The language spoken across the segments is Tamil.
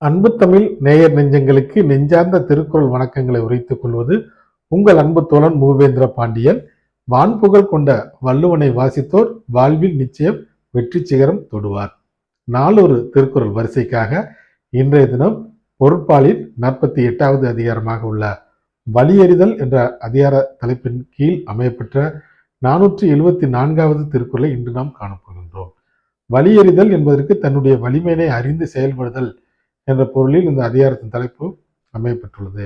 அன்பு தமிழ் நேயர் நெஞ்சங்களுக்கு நெஞ்சார்ந்த திருக்குறள் வணக்கங்களை உரைத்துக் கொள்வது உங்கள் அன்பு தோழன் மூவேந்திர பாண்டியன். வான்புகழ் கொண்ட வள்ளுவனை வாசித்தோர் வாழ்வில் நிச்சயம் வெற்றி சிகரம் தொடுவார். நாளொரு திருக்குறள் வரிசைக்காக இன்றைய தினம் பொருட்பாலின் 48வது அதிகாரமாக உள்ள வலியறிதல் என்ற அதிகார தலைப்பின் கீழ் அமையப்பெற்ற 474வது திருக்குறளை இன்று நாம் காணப்போகின்றோம். வலியறிதல் என்பதற்கு தன்னுடைய வலிமையினை அறிந்து செயல்படுதல் என்ற பொருளில் இந்த அதிகாரத்தின் தலைப்பு அமையப்பட்டுள்ளது.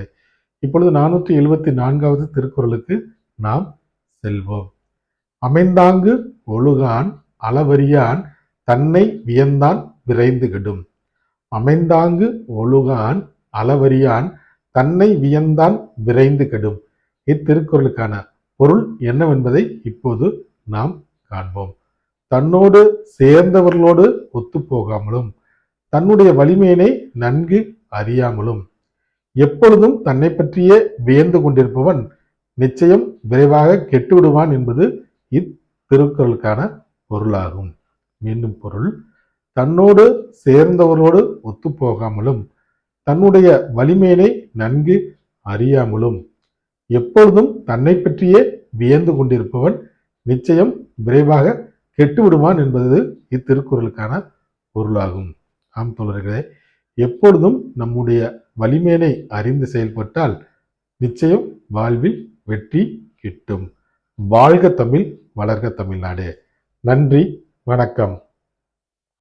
இப்பொழுது 474வது திருக்குறளுக்கு நாம் செல்வோம். அமைந்தாங்கு ஒழுகான் அளவறியான் தன்னை வியந்தான் விரைந்து கெடும். அமைந்தாங்கு ஒழுகான் அளவறியான் தன்னை வியந்தான் விரைந்து கெடும். இத்திருக்குறளுக்கான பொருள் என்னவென்பதை இப்போது நாம் காண்போம். தன்னோடு சேர்ந்தவர்களோடு ஒத்துப்போகாமலும் தன்னுடைய வலிமையினை நன்கு அறியாமலும் எப்பொழுதும் தன்னை பற்றியே வியந்து கொண்டிருப்பவன் நிச்சயம் விரைவாக கெட்டுவிடுவான் என்பது இத்திருக்குறளுக்கான பொருளாகும். மீண்டும் பொருள்: தன்னோடு சேர்ந்தவரோடு ஒத்துப்போகாமலும் தன்னுடைய வலிமையினை நன்கு அறியாமலும் எப்பொழுதும் தன்னை பற்றியே வியந்து கொண்டிருப்பவன் நிச்சயம் விரைவாக கெட்டுவிடுவான் என்பது இத்திருக்குறளுக்கான பொருளாகும். ஆம் தோழர்களே, எப்பொழுதும் நம்முடைய வலிமையினை அறிந்து செயல்பட்டால் நிச்சயம் வாழ்வில் வெற்றி கிட்டும். வாழ்க தமிழ், வளர்க தமிழ்நாடு. நன்றி, வணக்கம்.